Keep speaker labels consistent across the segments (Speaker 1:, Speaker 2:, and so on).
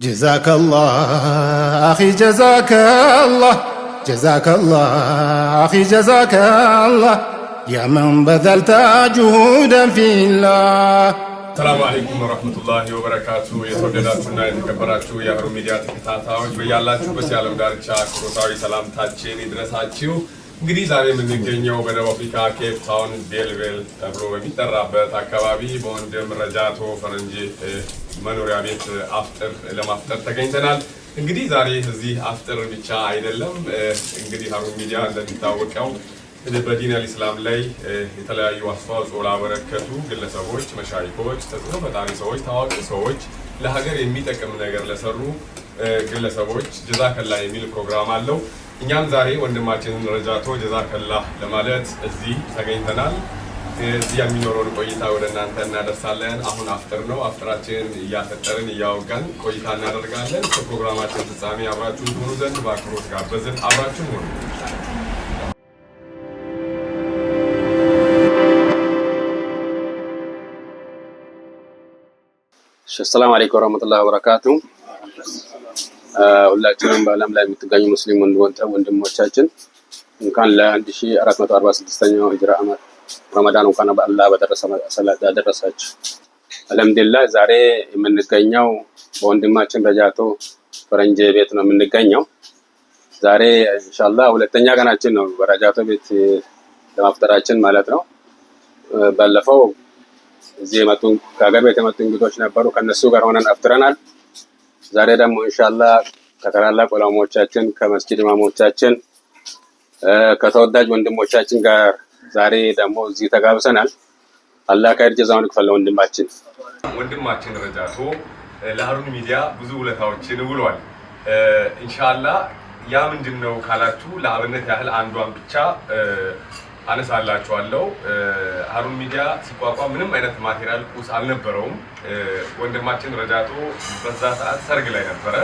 Speaker 1: جزاك الله أخي جزاك الله جزاك الله أخي جزاك الله يا من بذلت جهودا في الله.
Speaker 2: السلام عليكم ورحمة الله وبركاته. የተወደዳችሁና የተከበራችሁ የሀሩን ሚዲያ ተከታታዮች በያላችሁበት የዓለም ዳርቻ አክብሮታዊ ሰላምታችን ይድረሳችሁ። እንግዲህ ዛሬ የምንገኘው በደቡብ አፍሪካ ኬፕ ታውን ቤልቬል ተብሎ በሚጠራበት አካባቢ በወንድም ረጃቶ ፈረንጂ መኖሪያ ቤት አፍጥር ለማፍጠር ተገኝተናል። እንግዲህ ዛሬ እዚህ አፍጥር ብቻ አይደለም። እንግዲህ ሀሩን ሚዲያ እንደሚታወቀው በዲን አልኢስላም ላይ የተለያዩ አስተዋጽኦ ላበረከቱ ግለሰቦች፣ መሻይኮች፣ ተጽዕኖ ፈጣሪ ሰዎች፣ ታዋቂ ሰዎች፣ ለሀገር የሚጠቅም ነገር ለሰሩ ግለሰቦች ጀዛከላ የሚል ፕሮግራም አለው። እኛም ዛሬ ወንድማችንን ረጃቶ ጀዛከላ ለማለት እዚህ ተገኝተናል። እዚህ የሚኖረውን ቆይታ ወደ እናንተ እናደርሳለን። አሁን አፍጥር ነው። አፍጥራችንን እያፈጠርን እያወጋን ቆይታ እናደርጋለን። ከፕሮግራማችን ፍጻሜ አብራችሁን ትሆኑ ዘንድ በአክብሮት ጋበዝን። አብራችሁን ሆኑ።
Speaker 3: ሰላም አለይኩም ወራህመቱላሂ ወበረካቱ። ሁላችንም በዓለም ላይ የምትገኙ ሙስሊም ወንድሞቻችን እንኳን ለ1446ኛው ሂጅራ ዓመት ረመዳን እንኳን በአላህ በደረሳችሁ። አልሐምዱሊላህ ዛሬ የምንገኘው በወንድማችን ረጃቶ ፈረንጂ ቤት ነው የምንገኘው። ዛሬ ኢንሻአላህ ሁለተኛ ቀናችን ነው በረጃቶ ቤት ለማፍጠራችን ማለት ነው። ባለፈው እዚህ የመጡ ከሀገር ቤት የመጡ እንግዶች ነበሩ። ከነሱ ጋር ሆነን አፍጥረናል። ዛሬ ደግሞ ኢንሻአላህ ከታላላቅ ዑለማዎቻችን ከመስጊድ ኢማሞቻችን ከተወዳጅ ወንድሞቻችን ጋር ዛሬ ደግሞ እዚህ ተጋብሰናል። አላህ ከይር ጀዛውን ይክፈል ወንድማችን
Speaker 2: ረጃቶ ለሀሩን ሚዲያ ብዙ ውለታዎችን ውሏል። ኢንሻአላህ ያ ምንድነው ካላችሁ ለአብነት ያህል አንዷን ብቻ አነሳላችኋለሁ። ሀሩን ሚዲያ ሲቋቋም ምንም አይነት ማቴሪያል ቁስ አልነበረውም። ወንድማችን ረጃቶ በዛ ሰዓት ሰርግ ላይ ነበረ።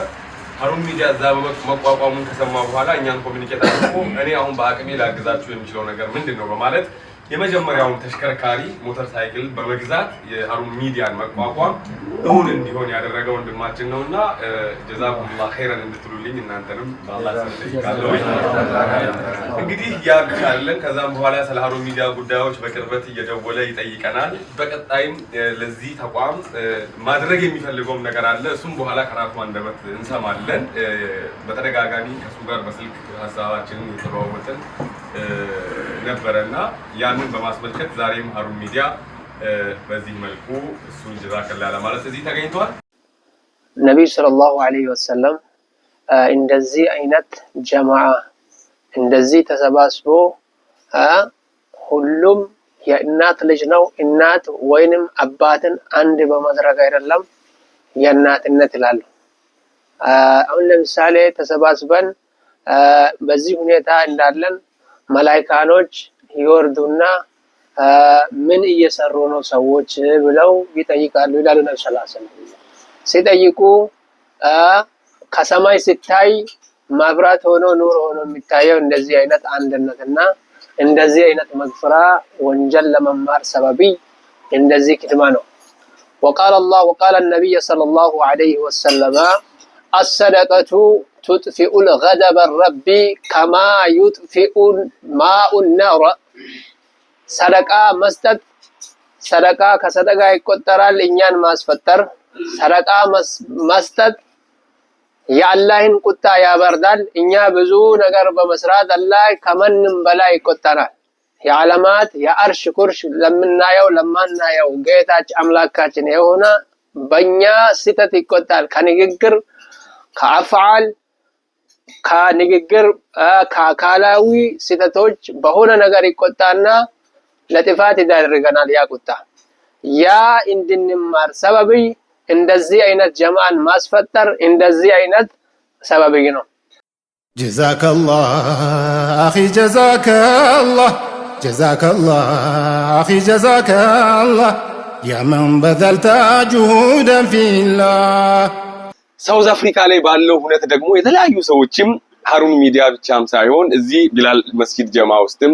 Speaker 2: ሀሩን ሚዲያ እዛ መቋቋሙን ከሰማ በኋላ እኛን ኮሚኒኬት አድርጎ እኔ አሁን በአቅሜ ላግዛችሁ የሚችለው ነገር ምንድነው በማለት የመጀመሪያውን ተሽከርካሪ ሞተር ሳይክል በመግዛት የሀሩን ሚዲያን መቋቋም እውን እንዲሆን ያደረገ ወንድማችን ነውና ጀዛኩሙላህ ኸይረን እንድትሉልኝ እናንተንም በአላህ ስም ጠይቃለሁ። እንግዲህ ያ ብቻ አይደለም። ከዛም በኋላ ስለ ሀሩን ሚዲያ ጉዳዮች በቅርበት እየደወለ ይጠይቀናል። በቀጣይም ለዚህ ተቋም ማድረግ የሚፈልገውም ነገር አለ። እሱም በኋላ ከራሱ አንደበት እንሰማለን። በተደጋጋሚ ከሱ ጋር በስልክ ሀሳባችንን የተለዋወጥን ነበረና ያንን በማስመልከት ዛሬም ሀሩን ሚዲያ በዚህ መልኩ እሱን ጀዛከላ ለማለት እዚህ ተገኝቷል።
Speaker 4: ነብዩ ሰለላሁ ዐለይሂ ወሰለም እንደዚህ አይነት ጀማዓ እንደዚህ ተሰባስቦ ሁሉም የእናት ልጅ ነው እናት ወይንም አባትን አንድ በማድረግ አይደለም የእናትነት ይላሉ። አሁን ለምሳሌ ተሰባስበን በዚህ ሁኔታ እንዳለን መላእክቶች ይወርዱና ምን እየሰሩ ነው ሰዎች ብለው ይጠይቃሉ ይላሉ ነብዩ ሰለላሁ ዐለይሂ ወሰለም። ሲጠይቁ ከሰማይ ሲታይ መብራት ሆኖ ኑር ሆኖ የሚታየው እንደዚህ አይነት አንድነትና እንደዚህ አይነት መግፍራ ወንጀል ለመማር ሰበቢ እንደዚህ ክድማ ነው። وقال الله وقال النبي صلى الله عليه وسلم الصدقة تطفئ الغضب الرب كما يطفئ ماء النار ሰደቃ መስጠት ሰደቃ ከሰደቃ ይቆጠራል እኛን ማስፈጠር ሰደቃ መስጠት የአላህን ቁጣ ያበርዳል። እኛ ብዙ ነገር በመስራት አላህ ከማንም በላይ ይቆጣናል። የዓለማት የአርሽ ኩርሽ ለምናየው ለማናየው ጌታችን አምላካችን የሆነ በእኛ ስህተት ይቆጣል። ከንግግር ከአፍዓል ከንግግር ከአካላዊ ስህተቶች በሆነ ነገር ይቆጣና ለጥፋት ይዳርገናል። ያ ቁጣ ያ እንድንማር ሰበብ እንደዚህ አይነት ጀማዓን ማስፈጠር እንደዚህ አይነት ሰበብ ነው።
Speaker 1: ጀዛከላህ አኺ ጀዛከላህ ጀዛከላህ አኺ ጀዛከላህ ያ መን በዘልተ ጁሁደን ፊላህ።
Speaker 2: ሳውዝ አፍሪካ ላይ ባለው ሁኔታ ደግሞ የተለያዩ ሰዎችም ሀሩን ሚዲያ ብቻም ሳይሆን እዚህ ቢላል መስጊድ ጀማ ውስጥም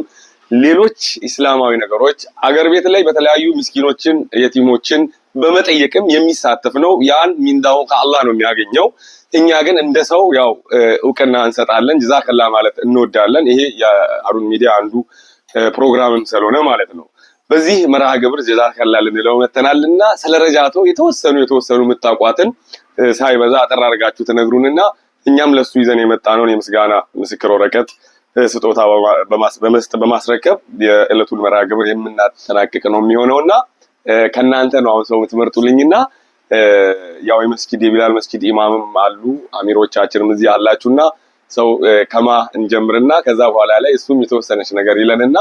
Speaker 2: ሌሎች ኢስላማዊ ነገሮች አገር ቤት ላይ በተለያዩ ምስኪኖችን የቲሞችን በመጠየቅም የሚሳተፍ ነው። ያን ሚንዳው ከአላህ ነው የሚያገኘው። እኛ ግን እንደ ሰው ያው እውቅና እንሰጣለን፣ ጀዛከላ ማለት እንወዳለን። ይሄ የሃሩን ሚዲያ አንዱ ፕሮግራምም ስለሆነ ማለት ነው። በዚህ መርሃ ግብር ጀዛከላ ልንለው መተናልና ስለረጃቶ የተወሰኑ የምታውቋትን ሳይበዛ አጠር አድርጋችሁ ትነግሩንና እኛም ለሱ ይዘን የመጣነውን የምስጋና ምስክር ወረቀት ስጦታ በማስረከብ የዕለቱን መርሃ ግብር የምናጠናቅቅ ነው የሚሆነውና ከናንተ ነው አሁን ሰው የምትመርጡልኝና ያው የመስጊድ የቢላል መስጊድ ኢማምም አሉ አሚሮቻችንም እዚህ አላችሁና ሰው ከማ እንጀምርና ከዛ በኋላ ላይ እሱም የተወሰነች ነገር ይለንና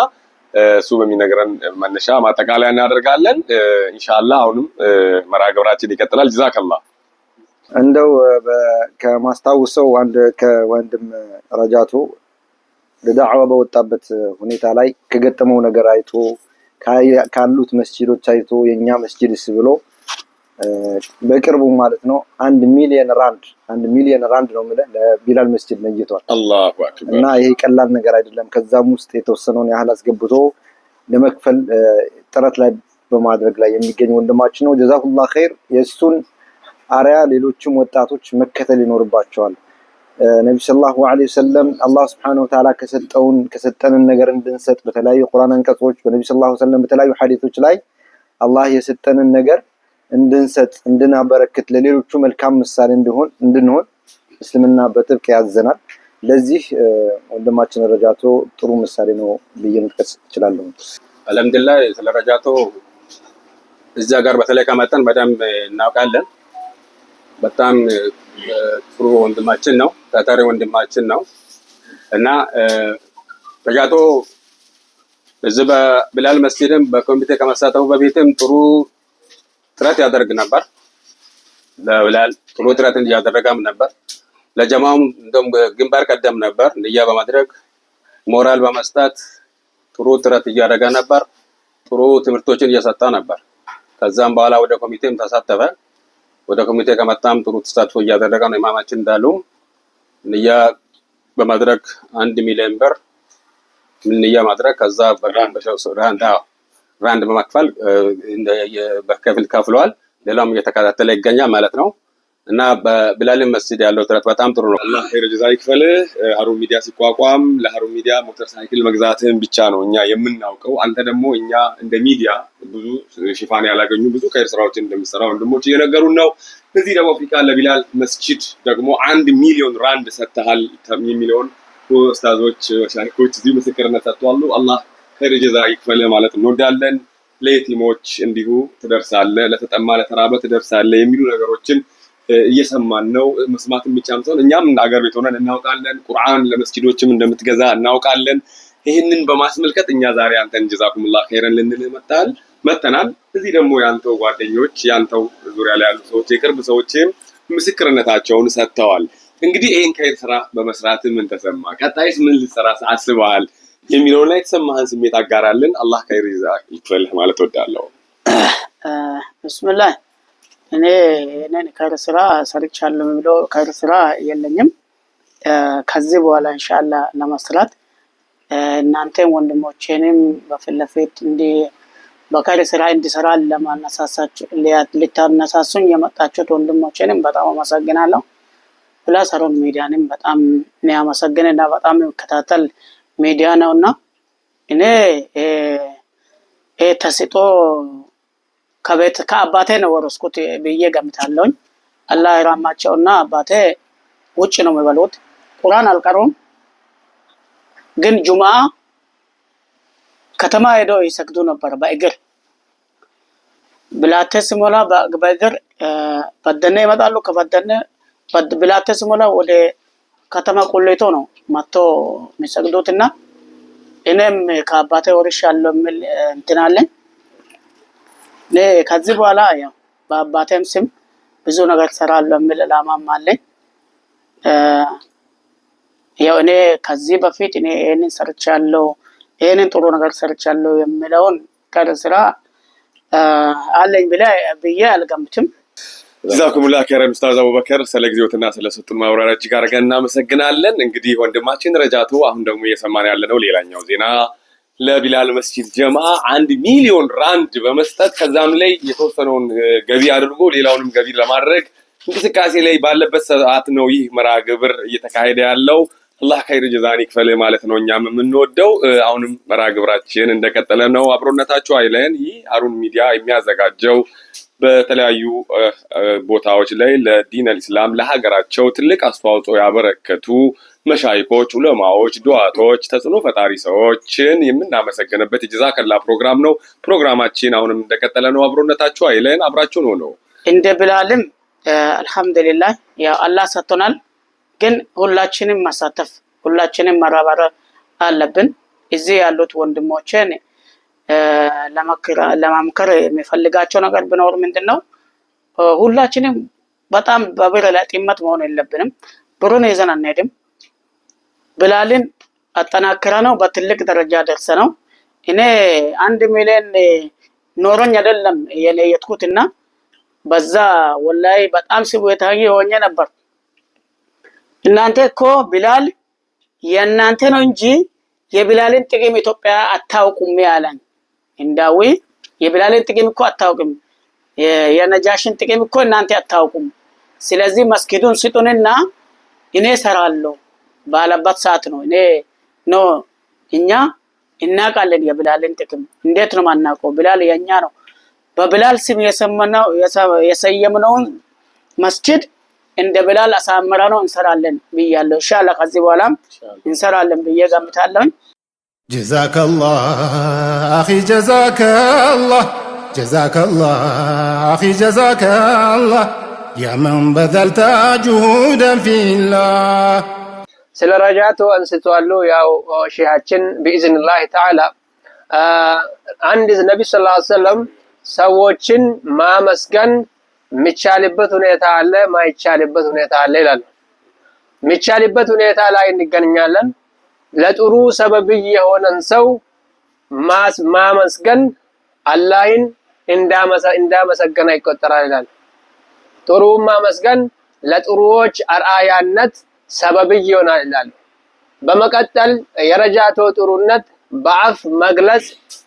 Speaker 2: እሱ በሚነግረን መነሻ ማጠቃለያ እናደርጋለን። ኢንሻአላህ አሁንም መርሃ ግብራችን ይቀጥላል። ጀዛከላህ።
Speaker 5: እንደው ከማስታውሰው አንድ ከወንድም ረጃቶ ለዳዕዋ በወጣበት ሁኔታ ላይ ከገጠመው ነገር አይቶ ካሉት መስጂዶች አይቶ የኛ መስጂድስ ብሎ በቅርቡ ማለት ነው 1 ሚሊዮን ራንድ ነው ማለት ለቢላል መስጂድ ነይቷል።
Speaker 2: አላሁ አክበር። እና
Speaker 5: ይሄ ቀላል ነገር አይደለም። ከዛም ውስጥ የተወሰነውን ያህል አስገብቶ ለመክፈል ጥረት ላይ በማድረግ ላይ የሚገኝ ወንድማችን ነው። ጀዛኩላህ ኸይር። የሱን አሪያ ሌሎችም ወጣቶች መከተል ይኖርባቸዋል። ነብዩ ሰለላሁ ዐለይሂ ወሰለም አላህ Subhanahu Wa Ta'ala ከሰጠንን ነገር እንድንሰጥ በተለያዩ ቁርአን አንቀጾች በነብዩ ሰለላሁ ዐለይሂ ወሰለም በተለያዩ ሐዲሶች ላይ አላህ የሰጠንን ነገር እንድንሰጥ እንድናበረክት ለሌሎቹ መልካም ምሳሌ እንድንሆን እስልምና በጥብቅ ያዘናል። ለዚህ ወንድማችን ረጃቶ ጥሩ ምሳሌ ነው ብዬ መጥቀስ እችላለሁ።
Speaker 3: አልሐምዱሊላህ ስለ ረጃቶ እዛ ጋር በተለይ ከመጠን በደንብ እናውቃለን። በጣም ጥሩ ወንድማችን ነው፣ ታታሪ ወንድማችን ነው እና ረጃቶ እዚህ በቢላል መስጂድም በኮሚቴ ከመሳተፉ በፊትም ጥሩ ጥረት ያደርግ ነበር። ለቢላል ጥሩ ጥረት እያደረገም ነበር። ለጀማዓም እንደም ግንባር ቀደም ነበር። ንያ በማድረግ ሞራል በመስጠት ጥሩ ጥረት እያደረገ ነበር። ጥሩ ትምህርቶችን እየሰጠ ነበር። ከዛም በኋላ ወደ ኮሚቴም ተሳተፈ። ወደ ኮሚቴ ከመጣም ጥሩ ተሳትፎ እያደረገ ነው። ኢማማችን እንዳሉ ንያ በማድረግ 1 ሚሊዮን ብር ንያ ማድረግ ከዛ ራንድ በመክፈል በከፊል ከፍሏል። ሌላም እየተከታተለ ይገኛል ማለት ነው እና በቢላል መስጂድ ያለው ጥረት በጣም ጥሩ ነው።
Speaker 2: አላህ ኸይር ጀዛ ይክፈል። ሃሩን ሚዲያ ሲቋቋም ለሃሩን ሚዲያ ሞተር ሳይክል መግዛትን ብቻ ነው እኛ የምናውቀው። አንተ ደግሞ እኛ እንደ ሚዲያ ብዙ ሽፋን ያላገኙ ብዙ ኸይር ስራዎችን እንደምትሰራ ወንድሞች እየነገሩን ነው። እዚህ ደግሞ አፍሪካ ለቢላል መስጂድ ደግሞ 1 ሚሊዮን ራንድ ሰጥተሃል የሚለውን ኡስታዞች ሻይኮች እዚህ ምስክርነት ሰጥተዋል። አላህ ኸይር ጀዛ ይክፈል ማለት እንወዳለን። ለየቲሞች እንዲሁ ትደርሳለህ፣ ለተጠማ ለተራበ ትደርሳለህ የሚሉ ነገሮችን እየሰማን ነው። መስማትም ብቻም ሳይሆን እኛም አገር ቤት ሆነን እናውቃለን። ቁርአን ለመስጂዶችም እንደምትገዛ እናውቃለን። ይህንን በማስመልከት እኛ ዛሬ አንተን ጀዛኩሙላህ ኸይረን ልንልህ መጥተናል። እዚህ ደግሞ ያንተው ጓደኞች ያንተው ዙሪያ ላይ ያሉ ሰዎች የቅርብ ሰዎችም ምስክርነታቸውን ሰጥተዋል። እንግዲህ ይሄን ኸይር ስራ በመስራት ምን ተሰማ፣ ቀጣይስ ምን ልትሰራ አስበሃል የሚለው ላይ የተሰማህን ስሜት አጋራልን። አላህ ኸይር ይክፈልህ ማለት ወዳለሁ።
Speaker 6: ቢስሚላህ እኔ ኸይር ስራ ሰርቻለሁ የሚለው ኸይር ስራ የለኝም። ከዚህ በኋላ ኢንሻአላህ ለመስራት እናንተም ወንድሞቼንም በፊት ለፊት በኸይር ስራ እንዲሰራ ልታነሳሱኝ የመጣችሁት ወንድሞቼንም በጣም አመሰግናለሁ። ፕላስ ሃሩን ሚዲያንም በጣም የሚያመሰግንና በጣም የሚከታተል ሚዲያ ነውና እኔ ተስጦ ከአባቴ ነው ወረስኩት ብዬ ገምታለሁ። አላህ ይራማቸውና አባቴ ውጭ ነው የሚበሉት፣ ቁርአን አልቀሩም። ግን ጁምዓ ከተማ ሄደው ይሰግዱ ነበር በእግር። ብላቴ ሲሞላ በእግር በደነ ይመጣሉ። ከበደነ ብላቴ ሲሞላ ወደ ከተማ ቁሌቶ ነው መጥቶ የሚሰግዱትና እኔም ከአባቴ ወርሻለሁ የሚል እንትን አለኝ። ከዚህ በኋላ ያው በአባቴም ስም ብዙ ነገር ሰራለሁ የሚል ዓላማም አለኝ። ያው እኔ ከዚህ በፊት እኔ ይሄንን ሰርቻለሁ፣ ይሄንን ጥሩ ነገር ሰርቻለሁ የሚለውን ኸይር ስራ አለኝ ብዬ አልገምትም።
Speaker 2: ጀዛኩሙላህ ኸይረን ኡስታዝ አቡበከር ስለ ጊዜዎትና ስለሰጡን ማብራሪያ እጅግ አድርገን እናመሰግናለን። እንግዲህ ወንድማችን ረጃቶ አሁን ደግሞ እየሰማን ያለነው ሌላኛው ዜና ለቢላል መስጂድ ጀማዓ 1 ሚሊዮን ራንድ በመስጠት ከዛም ላይ የተወሰነውን ገቢ አድርጎ ሌላውንም ገቢ ለማድረግ እንቅስቃሴ ላይ ባለበት ሰዓት ነው ይህ መርሃ ግብር እየተካሄደ ያለው። አላህ ኸይር ጀዛን ይክፈል ማለት ነው እኛም የምንወደው። አሁንም መርሃ ግብራችን እንደቀጠለ ነው። አብሮነታችሁ አይለየን። ይህ ሃሩን ሚዲያ የሚያዘጋጀው በተለያዩ ቦታዎች ላይ ለዲን አልእስላም ለሀገራቸው ትልቅ አስተዋጽኦ ያበረከቱ መሻይኮች፣ ዑለማዎች፣ ዱዓቶች፣ ተጽዕኖ ፈጣሪ ሰዎችን የምናመሰግንበት የጀዛከላ ፕሮግራም ነው። ፕሮግራማችን አሁንም እንደቀጠለ ነው። አብሮነታችሁ አይለየን። አብራችሁን ሆኖ
Speaker 6: እንደ ብላልም አልহামዱሊላህ ያው አላህ ሰጥቶናል። ግን ሁላችንም ማሳተፍ ሁላችንም መረባረብ አለብን። እዚህ ያሉት ወንድሞቼን ለማምከር የሚፈልጋቸው ነገር ቢኖር ምንድነው ሁላችንም በጣም በብር ላይ ጥመት መሆን የለብንም። ብሩን ይዘን አንሄድም። ብላልን አጠናክረ ነው በትልቅ ደረጃ ደርሰ ነው። እኔ 1 ሚሊዮን ኖሮኝ አይደለም የለየትኩትና በዛ ወላሂ በጣም ስሜታዊ ሆኜ ነበር። እናንተ እኮ ቢላል የእናንተ ነው እንጂ የቢላልን ጥቅም ኢትዮጵያ አታውቁም ያለን እንዳዊ የቢላልን ጥቅም እኮ አታውቁም፣ የነጃሽን ጥቅም እኮ እናንተ አታውቁም። ስለዚህ መስጊዱን ስጡንና እኔ ሰራለሁ ባለበት ሰዓት ነው እኛ እናውቃለን የቢላልን ጥቅም። እንዴት ነው ማናውቀው? ቢላል የኛ ነው። በቢላል ስም የሰየምነውን መስጊድ እንደ ቢላል አሳምራ ነው እንሰራለን ብያለሁ። ኢንሻአላህ ከዚህ በኋላም እንሰራለን ብዬ ገምታለሁ።
Speaker 1: ጀዛከላህ አኺ ጀዛከላህ ጀዛከላህ አኺ ጀዛከላህ ያ መን በዘልተ ጁሁደን ፊላህ።
Speaker 4: ስለ ረጃቶ አንስተዋል። ያው ሼሃችን በኢዝኒላህ ተዓላ አንድ ነብዩ ሰለላሁ ዐለይሂ ወሰለም ሰዎችን ማመስገን የሚቻልበት ሁኔታ አለ፣ ማይቻልበት ሁኔታ አለ ይላል። የሚቻልበት ሁኔታ ላይ እንገናኛለን። ለጥሩ ሰበብ የሆነን ሰው ማመስገን አላህን እንዳመሰገነ ይቆጠራል ይላል። ጥሩ ማመስገን ለጥሩዎች አርአያነት ሰበብ ይሆናል ይላል። በመቀጠል የረጃቶ ጥሩነት በአፍ መግለጽ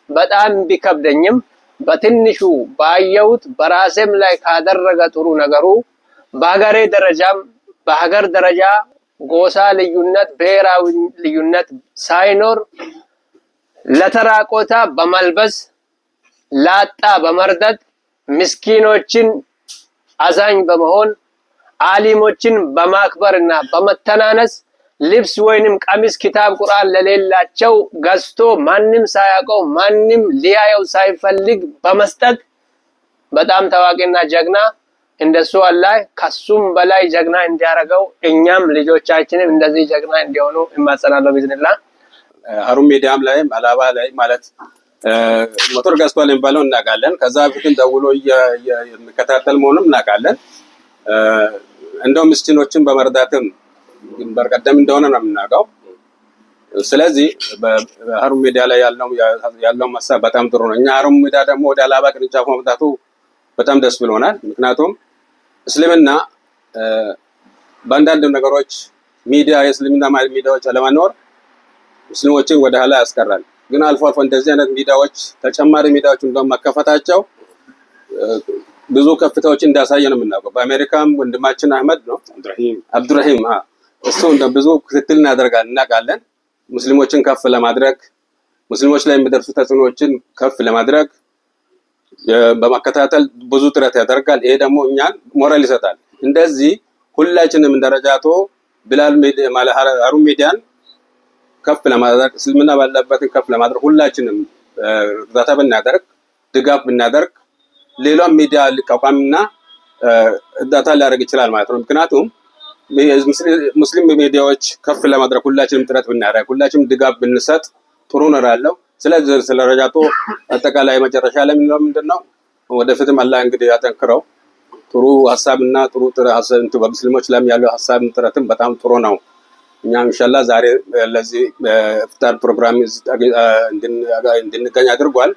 Speaker 4: በጣም ቢከብደኝም በትንሹ ባየሁት በራሴም ላይ ካደረገ ጥሩ ነገሩ በሀገር ደረጃ ጎሳ ልዩነት ብሔራዊ ልዩነት ሳይኖር ለተራቆታ በመልበስ ላጣ በመርዳት ምስኪኖችን አዛኝ በመሆን ዓሊሞችን በማክበርና በመተናነስ ልብስ ወይንም ቀሚስ ኪታብ ቁርአን ለሌላቸው ገዝቶ ማንም ሳያውቀው ማንም ሊያየው ሳይፈልግ በመስጠት በጣም ታዋቂና ጀግና እንደሱ አላህ ከሱም በላይ ጀግና እንዲያረገው እኛም ልጆቻችንም እንደዚህ ጀግና እንዲሆኑ እማጸናለሁ ቢዝኒላህ።
Speaker 3: ሃሩን ሚዲያም ላይ አላባ ላይ ማለት ሞተር ገዝቷል የሚባለው እናውቃለን። ከዛ በፊትም ደውሎ የሚከታተል መሆኑን እናውቃለን። እንደው ምስኪኖችን በመርዳትም በርቀደም እንደሆነ ነው የምናውቀው። ስለዚህ በሃሩን ሚዲያ ላይ ያለው ሀሳብ በጣም ጥሩ ነው። እኛ ሃሩን ሚዲያ ደግሞ ወደ አላባ ቅርንጫፍ መምጣቱ በጣም ደስ ብሎናል። ምክንያቱም እስልምና በአንዳንድ ነገሮች የእስልምና ሚዲያዎች አለመኖር ሙስሊሞችን ወደ ኋላ ያስቀራል። ግን አልፎ አልፎ እንደዚህ አይነት ሚዲያዎች ተጨማሪ ሚዲያዎች እንደውም መከፈታቸው ብዙ ከፍታዎች እንዳሳየ ነው የምናውቀው። በአሜሪካም ወንድማችን አህመድ ነው አብዱራሂም እሱ ብዙ ክትትል እናውቃለን። ሙስሊሞችን ከፍ ለማድረግ ሙስሊሞች ላይ የሚደርሱ ተጽዕኖዎችን ከፍ ለማድረግ በመከታተል ብዙ ጥረት ያደርጋል። ይሄ ደግሞ እኛን ሞራል ይሰጣል። እንደዚህ ሁላችንም እንደረጃቶ ቢላል ሃሩን ሚዲያን ከፍ ለማድረግ እስልምና ባለበትን ከፍ ለማድረግ ሁላችንም እርዳታ ብናደርግ ድጋፍ ብናደርግ ሌላም ሚዲያ ሊቋቋምና እርዳታ ሊያደርግ ይችላል ማለት ነው። ምክንያቱም ሙስሊም ሚዲያዎች ከፍ ለማድረግ ሁላችንም ጥረት ብናደርግ ሁላችንም ድጋፍ ብንሰጥ ጥሩ ነው እላለሁ። ስለዚህ ስለ ረጃቶ አጠቃላይ መጨረሻ ላይ ምንድነው ወደፊትም አላህ እንግዲህ ያጠንክረው። ጥሩ ሀሳብና ጥሩ ጥረት በሙስሊሞች ላይ ያለው ሀሳብ ጥረትም በጣም ጥሩ ነው። እኛም ኢንሻአላህ ዛሬ ለዚህ ኢፍጣር ፕሮግራም እንድንገኝ አድርጓል።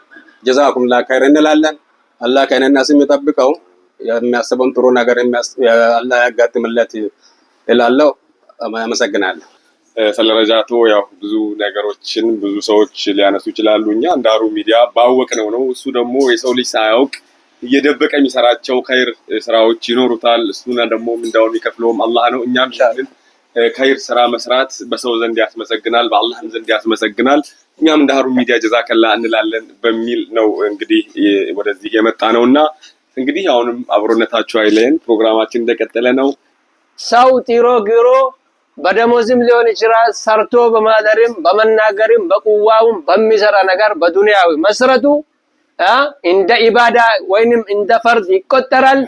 Speaker 3: ጀዛኩሙላህ ኸይር እንላለን። አላህ ከእኔና ስም ይጠብቀው። የሚያስበውን ጥሩ ነገር አላህ ያጋጥምለት እላለሁ። አመሰግናለሁ።
Speaker 2: ስለ ረጃቶ ያው ብዙ ነገሮችን ብዙ ሰዎች ሊያነሱ ይችላሉ። እኛ እንደ ሀሩን ሚዲያ ባወቅነው ነው። እሱ ደግሞ የሰው ልጅ ሳያውቅ እየደበቀ የሚሰራቸው ኸይር ስራዎች ይኖሩታል። እሱና ደግሞ ምንዳውን የሚከፍለውም አላህ ነው። እኛም ግን ኸይር ስራ መስራት በሰው ዘንድ ያስመሰግናል፣ በአላህም ዘንድ ያስመሰግናል። እኛም እንደ ሀሩን ሚዲያ ጀዛከላ እንላለን በሚል ነው እንግዲህ ወደዚህ የመጣ ነውና እንግዲህ አሁንም አብሮነታችሁ አይለየን። ፕሮግራማችን እንደቀጠለ ነው።
Speaker 4: ሰው ጥሮ ግሮ በደሞዝም ሊሆን ይችላል ሰርቶ በማደርም በመናገርም በቁዋውም በሚሰራ ነገር በዱንያዊ መስረቱ እንደ ኢባዳ ወይንም እንደ ፈርድ ይቆጠራል።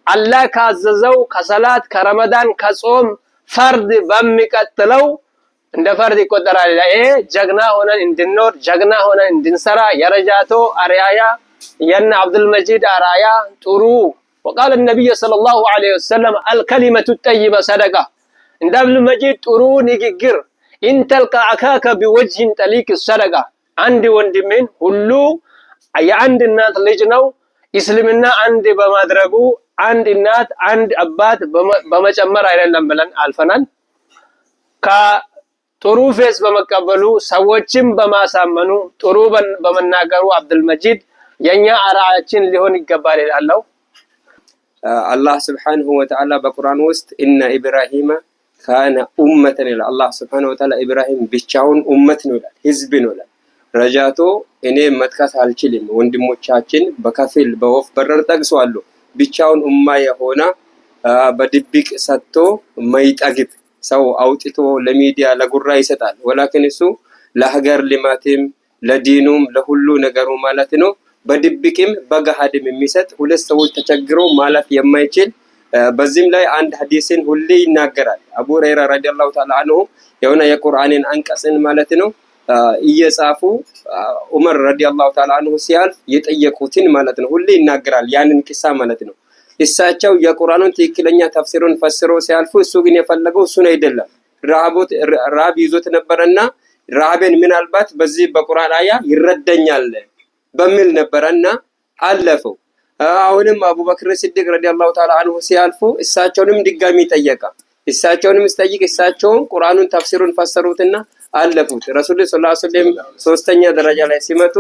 Speaker 4: አላህ ካዘዘው ከሰላት ከረመዳን ከጾም ፈርድ በሚቀጥለው እንደ ፈርድ ይቆጠራል። ይሄ ጀግና ሆነን እንድንኖር ጀግና ሆነን እንድንሰራ የረጃቶ አርአያ የነ አብዱል መጂድ አርአያ ጥሩ وقال النبي صلى الله عليه وسلم الكلمة الطيبة صدقة እንደ አብዱል መጂድ ጥሩ ንግግር إن تلقى أخاك بوجه طليق صدقة አንድ ወንድምን ሁሉ የአንድ እናት ልጅ ነው እስልምና አንድ በማድረጉ አንድ እናት አንድ አባት በመጨመር አይደለም ብለን አልፈናል። ከጥሩ ፌስ በመቀበሉ ሰዎችን በማሳመኑ ጥሩ በመናገሩ አብዱል መጂድ የኛ አርአያችን ሊሆን ይገባል ይላል።
Speaker 7: አላህ Subhanahu Wa Ta'ala በቁርአን ውስጥ ኢነ ኢብራሂም ካነ ኡመተን ይላል። አላህ Subhanahu Wa Ta'ala ኢብራሂም ብቻውን ኡመት ነው ይላል፣ ህዝብ ነው ይላል። ረጃቶ እኔ መጥቀስ አልችልም፣ ወንድሞቻችን በከፊል በወፍ በረር ጠቅሰዋል። ብቻውን ኡማ የሆነ በድብቅ ሰጥቶ ማይጠግብ ሰው አውጥቶ ለሚዲያ ለጉራ ይሰጣል። ወላኪን እሱ ለሀገር ልማትም ለዲኑም ለሁሉ ነገሩ ማለት ነው በድብቅም በገሃድም የሚሰጥ ሁለት ሰዎች ተቸግረው ማለት የማይችል በዚህም ላይ አንድ ሐዲስን ሁሌ ይናገራል። አቡ ሁረይራ ረዲየላሁ ተዓላ አንሁ የሆነ የቁርአንን አንቀጽን ማለት ነው እየጻፉ ዑመር ረዲየላሁ ተዓላ አንሁ ሲያልፍ የጠየቁትን ማለት ነው ሁሌ ይናገራል ያንን ቂሳ ማለት ነው። እሳቸው የቁርአኑን ትክክለኛ ተፍሲሩን ፈስረው ሲያልፉ እሱ ግን የፈለገው እሱን አይደለም። ረሃብ ይዞት ነበርና ረሃብን ምናልባት በዚህ በቁርአን አያ ይረዳኛል በሚል ነበርና አለፈው። አሁንም አቡበክር ሲዲቅ ረዲየላሁ ተዓላ አንሁ ሲያልፉ እሳቸውንም ድጋሚ ጠየቀ። እሳቸውንም ሲጠይቅ እሳቸው ቁርአኑን ተፍሲሩን ፈሰሩትና አለፉት። ረሱል ሰለላሁ ዐለይሂ ወሰለም ሶስተኛ ደረጃ ላይ ሲመጡ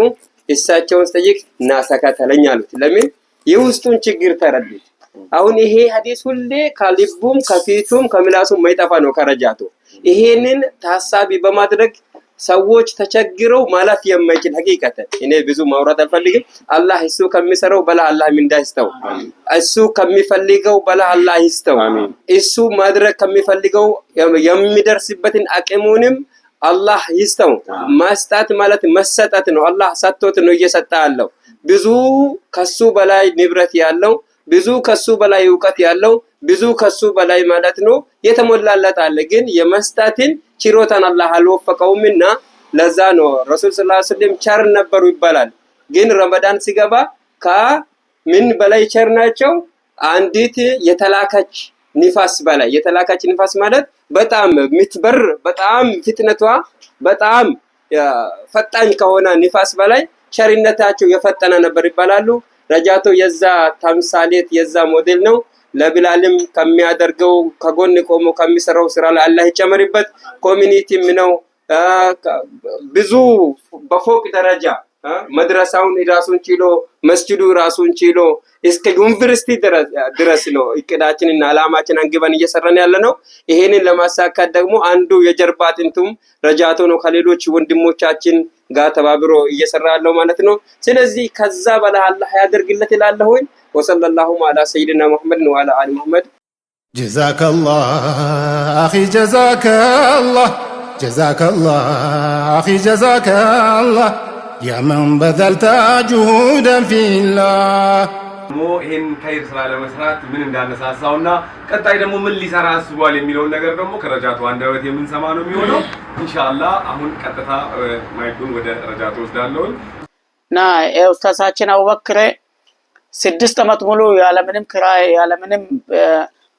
Speaker 7: እሳቸውን ሲጠይቅ ናሰከተለኝ አሉት። ለምን የውስጡን ችግር ተረዱት። አሁን ይሄ ሐዲስ ሁሌ ከልቡም ከፊቱም ከምላሱም ማይጠፋ ነው ከረጃቶ። ይሄንን ታሳቢ በማድረግ ሰዎች ተቸግረው ማለት የማይችል ሐቂቀተን እኔ ብዙ ማውራት አልፈልግም። አላህ እሱ ከሚሰራው በላ አላህ ምንዳ ይስጠው፣ እሱ ከሚፈልገው በላ አላህ ይስጠው። እሱ ማድረግ ከሚፈልገው የሚደርስበትን አቅሙንም አላህ ይስጠው። ማስጣት ማለት መሰጠት ነው። አላህ ሰጥቶት ነው እየሰጠ ያለው። ብዙ ከሱ በላይ ንብረት ያለው፣ ብዙ ከሱ በላይ ዕውቀት ያለው፣ ብዙ ከሱ በላይ ማለት ነው የተሞላለት አለ። ግን የመስጠትን ችሮታን አላህ አልወፈቀውምና ለዛ ነው ረሱል ሰለላሁ ዐለይሂ ወሰለም ቸር ነበሩ ይባላል። ግን ረመዳን ሲገባ ከምን በላይ ቸር ናቸው? አንዲት የተላከች ንፋስ በላይ የተላከች ንፋስ ማለት በጣም ምትበር በጣም ፍጥነቷ በጣም ፈጣን ከሆነ ንፋስ በላይ ቸርነታቸው የፈጠነ ነበር ይባላሉ። ረጃቶ የዛ ተምሳሌት የዛ ሞዴል ነው። ለብላልም ከሚያደርገው ከጎን ቆሞ ከሚሰራው ስራ ላይ አላህ ይጨመርበት። ኮሚኒቲም ነው ብዙ በፎቅ ደረጃ መድረሳውን ራሱን ችሎ መስጂዱ ራሱን ችሎ እስከ ዩኒቨርሲቲ ድረስ ነው እቅዳችንና አላማችን አንግበን እየሰራን ያለ ነው። ይሄንን ለማሳካት ደግሞ አንዱ የጀርባ አጥንቱም ረጃቶ ነው። ከሌሎች ወንድሞቻችን ጋር ተባብሮ እየሰራ ያለው ማለት ነው። ስለዚህ ከዛ በላይ አላህ ያደርግለት ይላልው። ወሰለላሁ ዐላ ሰይድና ሙሐመድ ወዐላ አሊ ሙሐመድ።
Speaker 1: ጀዛከላህ አኺ ጀዛከላህ ጀዛከላህ አኺ ጀዛከላህ ያ መን በዘልተ ጁሁደን ፊላህ።
Speaker 2: ይሄን ኸይር ስራ ለመስራት ምን እንዳነሳሳውና ቀጣይ ደግሞ ምን ሊሰራ አስቧል የሚለውን ነገር ደግሞ ከረጃቶ አንደበት የምንሰማ ነው የሚሆነው ኢንሻአላህ። አሁን ቀጥታ ማይኩን ወደ ረጃቶ ወስዳለሁ
Speaker 6: እና ኡስታዛችን አቡበክር 6 ዓመት ሙሉ ያለምንም ክራይ ያለምንም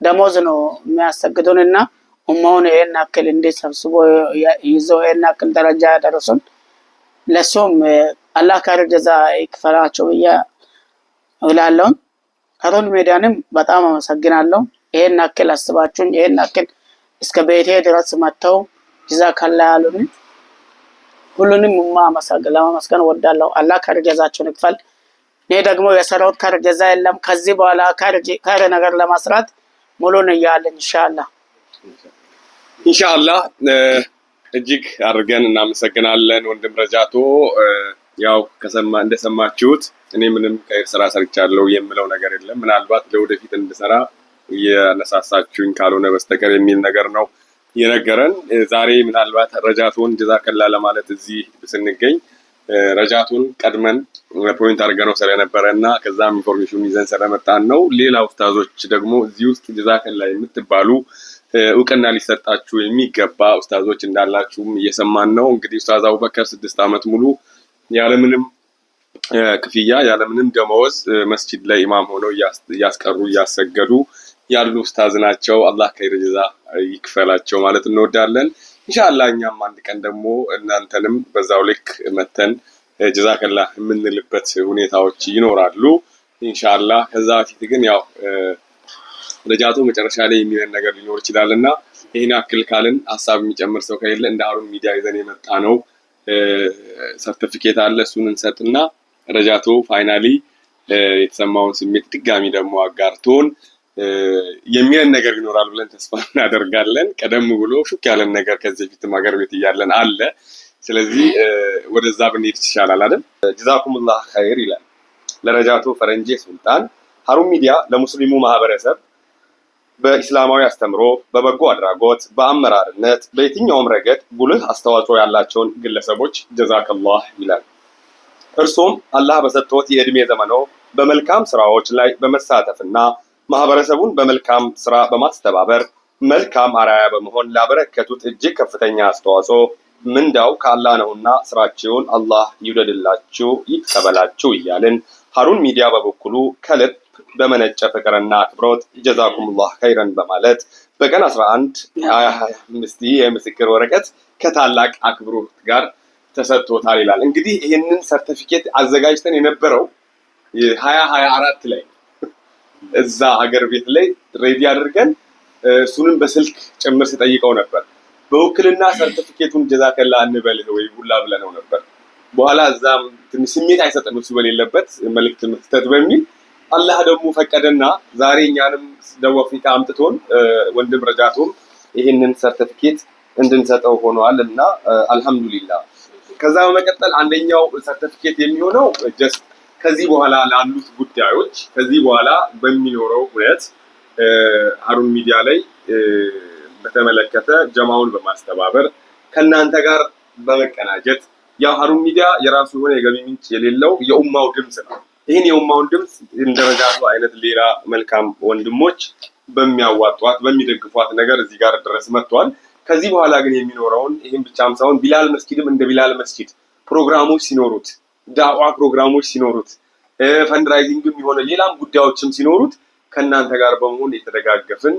Speaker 6: ደሞዝ ነው የሚያሰግዱንና ኡማውን ይሄን አክል እንዴት ሰብስቦ ይዘው ይሄን አክል ደረጃ ያደረሱን ለሱም አላህ ካር ጀዛ ይክፈላቸው እላለሁ። ሀሩን ሚዲያንም በጣም አመሰግናለሁ። ይሄን አክል አስባችሁኝ ይሄን አክል እስከ ቤቴ ድረስ መጥተው ጀዛከላ ያሉን ሁሉንም ለማመስገን ወዳለሁ። አላህ ከርጀዛቸውን ይክፈል። እኔ ደግሞ የሰራሁት ከርጀዛ የለም። ከዚህ በኋላ ከር ነገር ለማስራት ሙሉ ነኝ ያለኝ
Speaker 2: ኢንሻአላህ እጅግ አድርገን እናመሰግናለን ወንድም ረጃቶ። ያው እንደሰማችሁት እኔ ምንም ከስራ ሰርቻለሁ የምለው ነገር የለም። ምናልባት ለወደፊት እንድሰራ የነሳሳችሁኝ ካልሆነ በስተቀር የሚል ነገር ነው የነገረን። ዛሬ ምናልባት ረጃቶን ጀዛከላ ለማለት እዚህ ስንገኝ ረጃቶን ቀድመን ፖይንት አድርገነው ስለነበረና ከዛም ኢንፎርሜሽን ይዘን ስለመጣን ነው። ሌላ ኡስታዞች ደግሞ እዚህ ውስጥ ጀዛከላ የምትባሉ እውቅና ሊሰጣችሁ የሚገባ ኡስታዞች እንዳላችሁም እየሰማን ነው። እንግዲህ ኡስታዝ አቡበከር 6 ዓመት ሙሉ ያለምንም ክፍያ ያለምንም ደመወዝ መስጂድ ላይ ኢማም ሆነው ያስቀሩ ያሰገዱ ያሉ ኡስታዝ ናቸው። አላህ ከይር ጀዛ ይክፈላቸው ማለት እንወዳለን። ኢንሻአላህ እኛም አንድ ቀን ደግሞ እናንተንም በዛው ልክ መተን ጀዛከላ የምንልበት ሁኔታዎች ይኖራሉ ኢንሻአላህ። ከዛ በፊት ግን ያው ረጃቶ መጨረሻ ላይ የሚለን ነገር ሊኖር ይችላልና ይሄን አክል ካልን ሐሳብ የሚጨምር ሰው ከሌለ እንደ ሀሩን ሚዲያ ይዘን የመጣ ነው ሰርቲፊኬት አለ። እሱን እንሰጥና ረጃቶ ፋይናሊ የተሰማውን ስሜት ድጋሚ ደግሞ አጋርቶን የሚለን ነገር ይኖራል ብለን ተስፋ እናደርጋለን። ቀደም ብሎ ሹክ ያለን ነገር ከዚህ በፊት ማገር ቤት ይያለን አለ። ስለዚህ ወደዛ ብንሄድ ይሻላል አይደል? ጀዛኩሙላህ ኸይር ይላል ለረጃቶ ፈረንጄ ሱልጣን። ሀሩን ሚዲያ ለሙስሊሙ ማህበረሰብ በእስላማዊ አስተምሮ፣ በበጎ አድራጎት፣ በአመራርነት በየትኛውም ረገድ ጉልህ አስተዋጽኦ ያላቸውን ግለሰቦች ጀዛከላህ ይላል። እርሱም አላህ በሰጠዎት የእድሜ ዘመኖ በመልካም ስራዎች ላይ በመሳተፍና ማህበረሰቡን በመልካም ስራ በማስተባበር መልካም አርአያ በመሆን ላበረከቱት እጅግ ከፍተኛ አስተዋጽኦ ምንዳው ከአላህ ነውና ስራቸውን አላህ ይውደድላችሁ ይቀበላችሁ እያልን ሀሩን ሚዲያ በበኩሉ ከልብ በመነጨ ፍቅርና አክብሮት ጀዛኩሙላህ ኸይረን በማለት በቀን 11 2025 የምስክር ወረቀት ከታላቅ አክብሮት ጋር ተሰጥቶታል ይላል። እንግዲህ ይሄንን ሰርቲፊኬት አዘጋጅተን የነበረው 2024 ላይ እዛ ሀገር ቤት ላይ ሬዲ አድርገን እሱንም በስልክ ጭምር ሲጠይቀው ነበር። በውክልና ሰርቲፊኬቱን ጀዛከላ እንበልህ ወይ ሁላ ብለነው ነበር። በኋላ እዛም ትንሽ ስሜት አይሰጥም እሱ በሌለበት መልእክት መስጠት በሚል አላህ ደግሞ ፈቀደና ዛሬ እኛንም ደቡብ አፍሪካ አምጥቶን ወንድም ረጃቶም ይሄንን ሰርቲፊኬት እንድንሰጠው ሆኗልና አልহামዱሊላህ። ከዛ በመቀጠል አንደኛው ሰርቲፊኬት የሚሆነው ጀስት ከዚህ በኋላ ላሉት ጉዳዮች ከዚህ በኋላ በሚኖረው ሁኔታ ሀሩን ሚዲያ ላይ በተመለከተ ጀማውን በማስተባበር ከናንተ ጋር በመቀናጀት ያው ሀሩን ሚዲያ የራሱ የሆነ የገቢ ምንጭ የሌለው የኡማው ድምጽ ነው። ይሄን የኡማውን ድምጽ እንደረጃቱ አይነት ሌላ መልካም ወንድሞች በሚያዋጧት በሚደግፏት ነገር እዚህ ጋር ድረስ መጥቷል። ከዚህ በኋላ ግን የሚኖረውን ይሄን ብቻም ሳይሆን ቢላል መስጊድም እንደ ቢላል መስጊድ ፕሮግራሞች ሲኖሩት ዳዋ ፕሮግራሞች ሲኖሩት ፈንድራይዚንግም የሆነ ሌላም ጉዳዮችም ሲኖሩት ከናንተ ጋር በመሆን የተደጋገፍን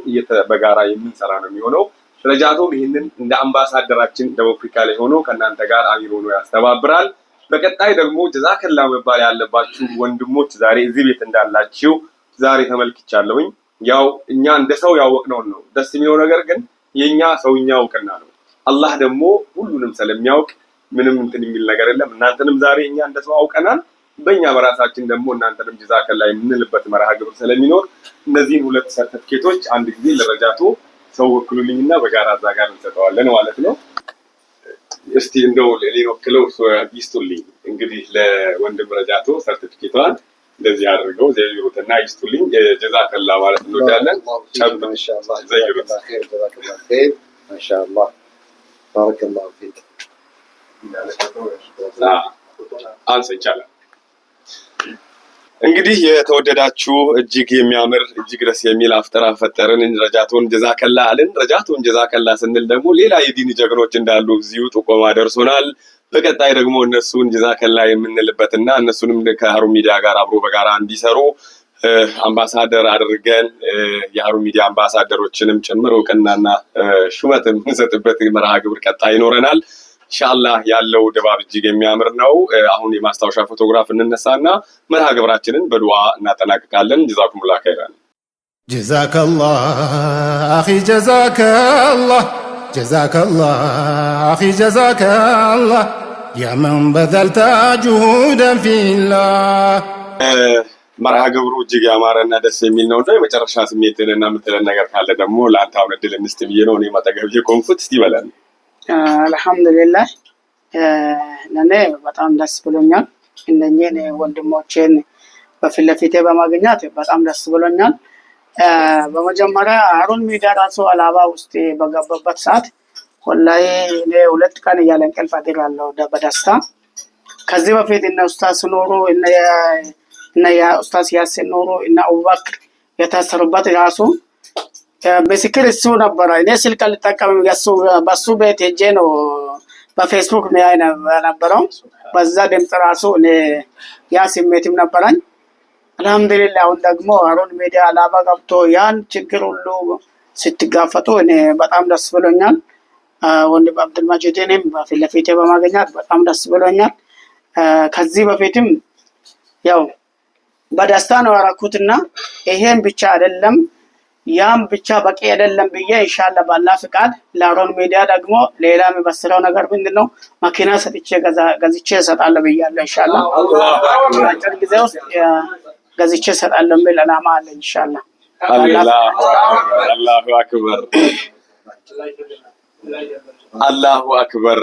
Speaker 2: በጋራ የምንሰራ ነው የሚሆነው። ረጃቶም ይሄንን እንደ አምባሳደራችን ደቡብ አፍሪካ ላይ ሆኖ ከናንተ ጋር አሚር ሆኖ ያስተባብራል። በቀጣይ ደግሞ ጀዛከላ መባል ያለባችሁ ወንድሞች ዛሬ እዚህ ቤት እንዳላችሁ ዛሬ ተመልክቻለሁኝ። ያው እኛ እንደ ሰው ያወቅነው ነው ደስ የሚለው ነገር ግን የኛ ሰውኛ እውቅና ነው። አላህ ደግሞ ሁሉንም ስለሚያውቅ ምንም እንትን የሚል ነገር የለም። እናንተንም ዛሬ እኛ እንደ ሰው አውቀናል። በእኛ በራሳችን ደግሞ እናንተንም ጀዛከላ የምንልበት መርሃ ግብር ስለሚኖር እነዚህን ሁለት ሰርቲፊኬቶች አንድ ጊዜ ለረጃቶ ሰው ወክሉልኝና በጋራ እዛ ጋር እንሰጠዋለን ማለት ነው። እስቲ እንደው ሌላ ወክለው ይስጡልኝ። እንግዲህ ለወንድም ረጃቶ ሰርቲፊኬቷን እንደዚህ አድርገው ዘይሩትና ይስጡልኝ ጀዛከላ ማለት እንወዳለን።
Speaker 5: ኢንሻአላህ ዘይሩት ጀዛከላ ኸይር ኢንሻአላህ ባረከላሁ ፊክ
Speaker 2: አንተ ይቻላል። እንግዲህ የተወደዳችሁ እጅግ የሚያምር እጅግ ደስ የሚል አፍጠራ ፈጠርን ረጃቶን ጀዛከላ አልን። ረጃቶን ጀዛከላ ስንል ደግሞ ሌላ የዲን ጀግኖች እንዳሉ እዚሁ ጥቆማ ደርሶናል። በቀጣይ ደግሞ እነሱን ጀዛከላ የምንልበትና እነሱንም ከሀሩን ሚዲያ ጋር አብሮ በጋራ እንዲሰሩ አምባሳደር አድርገን የሀሩን ሚዲያ አምባሳደሮችንም ጭምር እውቅናና ሹመት የምንሰጥበት መርሃ ግብር ቀጣይ ይኖረናል። ኢንሻአላህ ያለው ድባብ እጅግ የሚያምር ነው። አሁን የማስታወሻ ፎቶግራፍ እንነሳና መርሃ ግብራችንን በዱዓ እናጠናቅቃለን። ጀዛኩሙላህ ኸይራን።
Speaker 1: ጀዛከላህ አኺ ጀዛከላህ جزاك الله أخي جزاك الله يا من بذلت جهودا في الله
Speaker 2: መርሃ ግብሩ እጅግ ያማረና ደስ የሚል ነው። የመጨረሻ ስሜትንና የምትለን ነገር ካለ ደግሞ ለአንተ አሁን እድል እንስጥ ብዬ ነው እኔ ማጠገብ የቆምኩት። እስቲ በለን።
Speaker 6: አልሐምዱሊላህ ለኔ በጣም ደስ ብሎኛል። እነኚህን ወንድሞቼን በፊት ለፊቴ በማግኘት በጣም ደስ ብሎኛል። በመጀመሪያ ሃሩን ሚዲያ ራሱ አላባ ውስጥ በገባበት ሰዓት ወላሂ እኔ 2 ቀን እያለ እንቅልፍ አድራለሁ በደስታ። ከዚህ በፊት እነ ኡስታዝ ኑሩ እነ ያ ኡስታዝ ያሲን ኑሩ እነ አቡበክር የታሰሩበት ራሱ ምስክር እሱ ነበረ። እኔ ስልክ ልጠቀም በሱ ቤት ሄጄ ነው በፌስቡክ ሚያይ ነበረው። በዛ ድምፅ ራሱ እኔ ያ ስሜትም ነበረኝ። አልሐምዱሊላህ አሁን ደግሞ ሃሩን ሚዲያ አላባ ገብቶ ያን ችግር ሁሉ ስትጋፈጡ እኔ በጣም ደስ ብሎኛል። ወንድም አብዱልማጂድንም በፊት ለፊቴ በማግኘት በጣም ደስ ብሎኛል። ከዚህ በፊትም ያው በደስታ ነው ያደረኩትና ይሄን ብቻ አይደለም ያም ብቻ በቂ አይደለም ብዬ ኢንሻአላህ ባላህ ፍቃድ ለሃሩን ሚዲያ ደግሞ ሌላ የሚበስረው ነገር ምንድነው መኪና ሰጥቼ ገዝቼ እሰጣለሁ ብያለሁ። ኢንሻአላህ አጭር ጊዜ ውስጥ ገዝቼ እሰጣለሁ የሚል ዓላማ አለ ኢንሻአላህ።
Speaker 2: አላሁ አክበር አላሁ አክበር።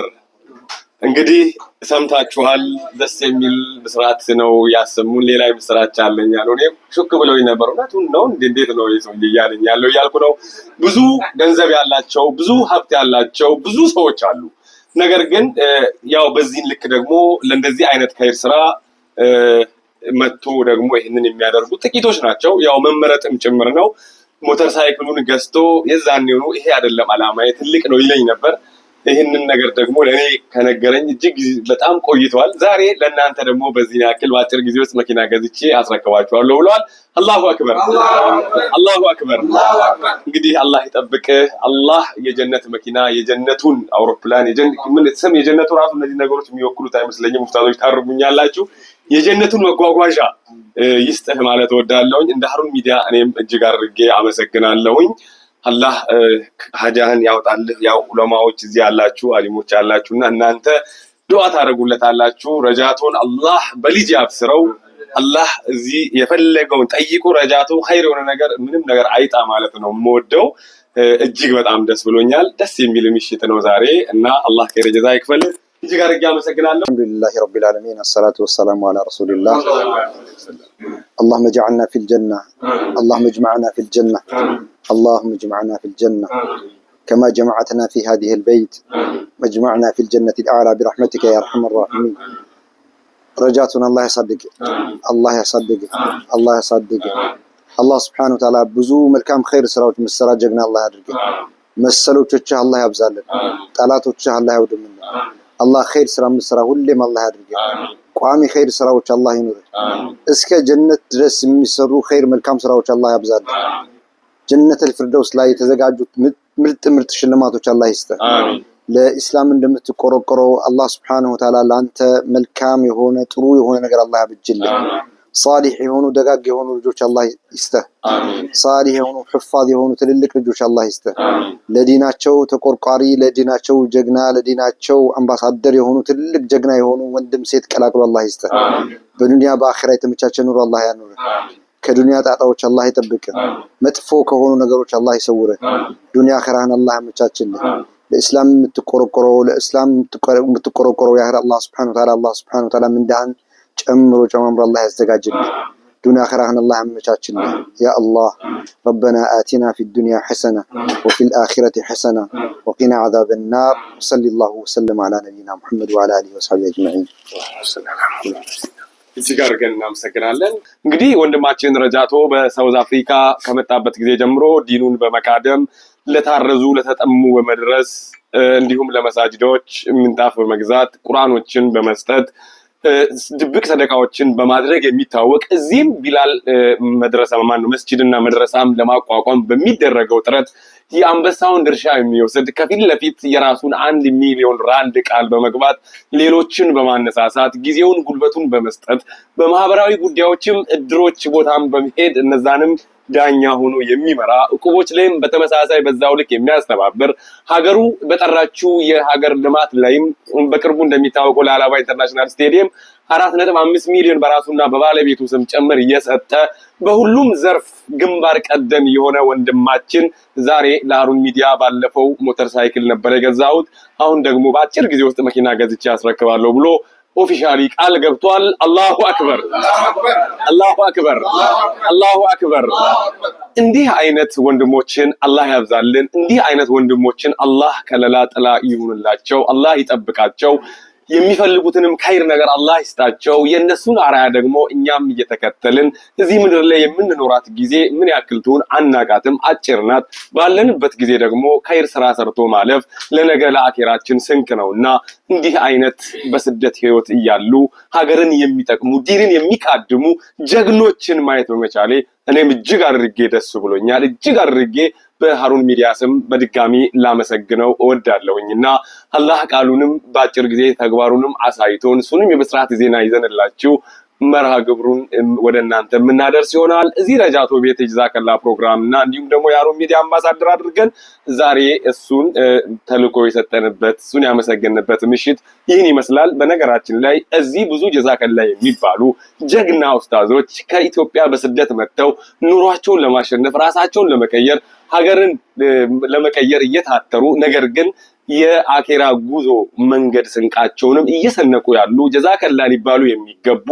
Speaker 2: እንግዲህ ሰምታችኋል። ደስ የሚል ምስራት ነው ያሰሙን። ሌላ ምስራት አለኝ ያለው እኔም ሹክ ብለውኝ ነበር። እውነቱን ነው እንዴት ነው የሰው እያለኝ ያለው እያልኩ ነው። ብዙ ገንዘብ ያላቸው ብዙ ሀብት ያላቸው ብዙ ሰዎች አሉ። ነገር ግን ያው በዚህ ልክ ደግሞ ለእንደዚህ አይነት ከይር ስራ መጥቶ ደግሞ ይህንን የሚያደርጉ ጥቂቶች ናቸው። ያው መመረጥም ጭምር ነው። ሞተር ሳይክሉን ገዝቶ የዛኔ ነው ይሄ አይደለም አላማዬ ትልቅ ነው ይለኝ ነበር። ይህንን ነገር ደግሞ ለእኔ ከነገረኝ እጅግ በጣም ቆይቷል። ዛሬ ለእናንተ ደግሞ በዚህ ያክል በአጭር ጊዜ ውስጥ መኪና ገዝቼ አስረክባችኋለሁ ብለዋል። አላሁ አክበር አላሁ አክበር። እንግዲህ አላህ ይጠብቅህ። አላህ የጀነት መኪና የጀነቱን አውሮፕላን ስም የጀነቱ ራሱ እነዚህ ነገሮች የሚወክሉት አይመስለኝም። ኡስታዞች ታርጉኛላችሁ። የጀነቱን መጓጓዣ ይስጥህ ማለት እወዳለሁኝ። እንደ ሃሩን ሚዲያ እኔም እጅግ አድርጌ አመሰግናለሁኝ። አላህ ሀጃህን ያውጣልህ። ያው ዑለማዎች እዚህ ያላችሁ አሊሞች ያላችሁና እናንተ ዱዓ ታደርጉለታላችሁ። ረጃቶን አላህ በልጅ ያብስረው። አላህ እዚህ የፈለገውን ጠይቁ። ረጃቶ ኸይር የሆነ ነገር ምንም ነገር አይጣ ማለት ነው የምወደው። እጅግ በጣም ደስ ብሎኛል። ደስ የሚል ምሽት ነው ዛሬ እና አላህ ኸይር ጀዛ ይክፈልህ። እጅግ አድርጌ አመሰግናለሁ።
Speaker 5: አልሐምዱሊላሂ ረቢል ዓለሚን الصلاة والسلام على رسول الله اللهم اجعلنا في الجنة اللهم اجمعنا في الجنة اللهم اجمعنا في الجنة كما جمعتنا في هذه البيت واجمعنا في الجنة الأعلى برحمتك يا أرحم الراحمين. رجاتنا الله يصدق الله يصدق الله يصدق الله سبحانه وتعالى ብዙ መልካም ኸይር ስራዎች መስራት ጀግና አላህ ያድርግ። መሰሎችህ አላህ ያብዛልን። ጠላቶችህ አላህ ያውድምልን። አላህ ኸይር ስራ መስራ ሁሌም አላህ ያድርግ። ቋሚ ኸይር ስራዎች አላህ ይኑር። እስከ ጀነት ድረስ የሚሰሩ ኸይር መልካም ስራዎች አላህ ያብዛልን። ጀነተል ፊርደውስ ላይ የተዘጋጁት ምርጥ ሽልማቶች አላህ ይስጥህ። ለኢስላም እንደምትቆረቆረው አላህ Subhanahu Wa Ta'ala ላንተ መልካም የሆነ ጥሩ የሆነ ነገር አላህ ያብጅልህ። صالح የሆኑ ደጋግ የሆኑ ልጆች አላህ ይስጥህ። صالح የሆኑ حفاظ የሆኑ ትልልቅ ልጆች አላህ ይስጥህ። ለዲናቸው ተቆርቋሪ ለዲናቸው ጀግና ለዲናቸው አምባሳደር የሆኑ ትልልቅ ጀግና የሆኑ ወንድም ሴት ቀላቅሎ አላህ ይስጥህ። በዱንያ በአኺራ የተመቻቸ ኑሮ አላህ ያኑርህ። ከዱንያ ጣጣዎች አላህ ይጠብቅህ። መጥፎ ከሆኑ ነገሮች አላህ ይሰውርህ። ዱንያ አኺራህን አላህ ያመቻችልህ። ለኢስላም የምትቆረቆረው ለኢስላም የምትቆረቆረው ያ አላህ Subhanahu Wa Ta'ala አላህ Subhanahu Wa Ta'ala ምንዳህን ጨምሮ አላህ ያዘጋጅልህ። ዱንያ አኺራህን አላህ ያመቻችልህ። ያ አላህ ربنا آتنا في الدنيا حسنة وفي الآخرة حسنة وقنا عذاب النار وصلى الله وسلم على نبينا محمد وعلى آله وصحبه أجمعين.
Speaker 2: እዚህ ጋር ግን እናመሰግናለን። እንግዲህ ወንድማችን ረጃቶ በሳውዝ አፍሪካ ከመጣበት ጊዜ ጀምሮ ዲኑን በመካደም ለታረዙ ለተጠሙ በመድረስ እንዲሁም ለመሳጅዶች ምንጣፍ በመግዛት ቁርአኖችን በመስጠት ድብቅ ሰደቃዎችን በማድረግ የሚታወቅ እዚህም ቢላል መድረሳ መስጂድና መድረሳም ለማቋቋም በሚደረገው ጥረት የአንበሳውን ድርሻ የሚወስድ ከፊት ለፊት የራሱን 1 ሚሊዮን ራንድ ቃል በመግባት ሌሎችን በማነሳሳት ጊዜውን ጉልበቱን በመስጠት በማህበራዊ ጉዳዮችም እድሮች ቦታም በመሄድ እነዛንም ዳኛ ሆኖ የሚመራ ዕቁቦች ላይም በተመሳሳይ በዛው ልክ የሚያስተባብር ሀገሩ በጠራችው የሀገር ልማት ላይም በቅርቡ እንደሚታወቀው ለአላባ ኢንተርናሽናል ስቴዲየም 4.5 ሚሊዮን በራሱና በባለቤቱ ስም ጭምር እየሰጠ በሁሉም ዘርፍ ግንባር ቀደም የሆነ ወንድማችን ዛሬ ለሃሩን ሚዲያ ባለፈው ሞተር ሳይክል ነበር የገዛሁት አሁን ደግሞ በአጭር ጊዜ ውስጥ መኪና ገዝቼ አስረክባለሁ ብሎ ኦፊሻሊ ቃል ገብቷል። አላሁ አክበር አላሁ አክበር አላሁ አክበር። እንዲህ አይነት ወንድሞችን አላህ ያብዛልን። እንዲህ አይነት ወንድሞችን አላህ ከለላ ጥላ ይሁንላቸው፣ አላህ ይጠብቃቸው። የሚፈልጉትንም ኸይር ነገር አላህ ይስጣቸው። የነሱን አራያ ደግሞ እኛም እየተከተልን እዚህ ምድር ላይ የምንኖራት ጊዜ ምን ያክልቱን አናቃትም፣ አጭር ናት። ባለንበት ጊዜ ደግሞ ኸይር ስራ ሰርቶ ማለፍ ለነገ ለአኺራችን ስንቅ ነውና እንዲህ አይነት በስደት ህይወት እያሉ ሀገርን የሚጠቅሙ ዲንን የሚቃድሙ ጀግኖችን ማየት በመቻሌ እኔም እጅግ አድርጌ ደስ ብሎኛል። እጅግ አድርጌ በሃሩን ሚዲያ ስም በድጋሚ ላመሰግነው እወዳለሁኝና አላህ ቃሉንም በአጭር ጊዜ ተግባሩንም አሳይቶን እሱንም የብስራት ዜና ይዘንላችሁ መርሃ ግብሩን ወደ እናንተ የምናደርስ ይሆናል። እዚህ ረጃቶ ቤት ጀዛከላ ፕሮግራምና እንዲሁም ደግሞ የሃሩን ሚዲያ አምባሳደር አድርገን ዛሬ እሱን ተልኮ የሰጠንበት እሱን ያመሰገንበት ምሽት ይህን ይመስላል። በነገራችን ላይ እዚህ ብዙ ጀዛከላ የሚባሉ ጀግና ኡስታዞች ከኢትዮጵያ በስደት መጥተው ኑሯቸውን ለማሸነፍ ራሳቸውን ለመቀየር ሀገርን ለመቀየር እየታተሩ ነገር ግን የአኼራ ጉዞ መንገድ ስንቃቸውንም እየሰነቁ ያሉ ጀዛከላ ሊባሉ የሚገቡ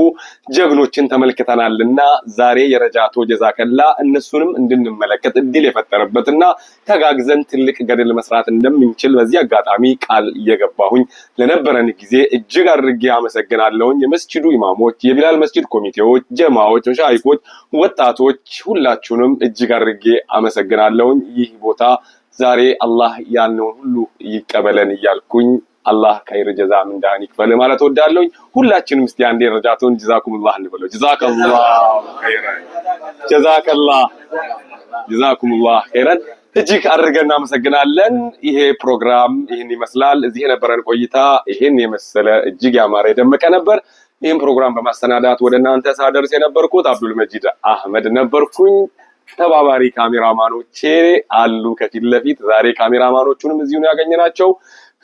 Speaker 2: ጀግኖችን ተመልክተናልና ዛሬ የረጃቶ ጀዛከላ እነሱንም እንድንመለከት እድል የፈጠረበትና ተጋግዘን ትልቅ ገድል መስራት እንደምንችል በዚህ አጋጣሚ ቃል እየገባሁኝ ለነበረን ጊዜ እጅግ አድርጌ አመሰግናለሁኝ። የመስጂዱ ኢማሞች፣ የቢላል መስጂድ ኮሚቴዎች፣ ጀማዎች፣ መሻይኮች፣ ወጣቶች ሁላችሁንም እጅግ አድርጌ አመሰግናለሁኝ። ይህ ቦታ ዛሬ አላህ ያልነውን ሁሉ ይቀበለን እያልኩኝ አላህ ኸይር ጀዛ ምንዳን ይክፈል ማለት ወዳለሁኝ። ሁላችንም እስቲ አንዴ ረጃቶን ጀዛኩሙላህ እንበለው። ጀዛከላህ ኸይራን ጀዛኩሙላህ ኸይራን። እጅግ አድርገን እናመሰግናለን። ይሄ ፕሮግራም ይህን ይመስላል። እዚህ የነበረን ቆይታ ይህን የመሰለ እጅግ ያማረ የደመቀ ነበር። ይህን ፕሮግራም በማስተናዳት ወደ እናንተ ሳደርስ የነበርኩት አብዱል መጂድ አህመድ ነበርኩኝ። ተባባሪ ካሜራማኖቼ አሉ ከፊት ለፊት። ዛሬ ካሜራማኖቹንም እዚሁ ነው ያገኘናቸው።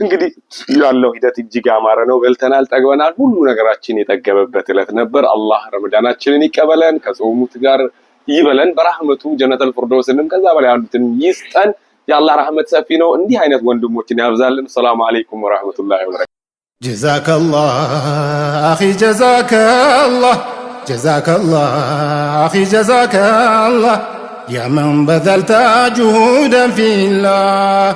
Speaker 2: እንግዲህ ያለው ሂደት እጅግ ያማረ ነው። በልተናል፣ ጠግበናል። ሁሉ ነገራችን የጠገበበት ዕለት ነበር። አላህ ረመዳናችንን ይቀበለን፣ ከጾሙት ጋር ይበለን፣ በረህመቱ ጀነተል ፊርደውስንም ከዛ በላይ ያሉትን ይስጠን። የአላህ ረህመት ሰፊ ነው። እንዲህ አይነት ወንድሞችን ያብዛልን። ሰላም አለይኩም ወራህመቱላሂ ወበረካቱ።
Speaker 1: ጀዛከላህ አኺ ጀዛከላህ جزاك الله أخي جزاك الله يا من بذلت جهودا في الله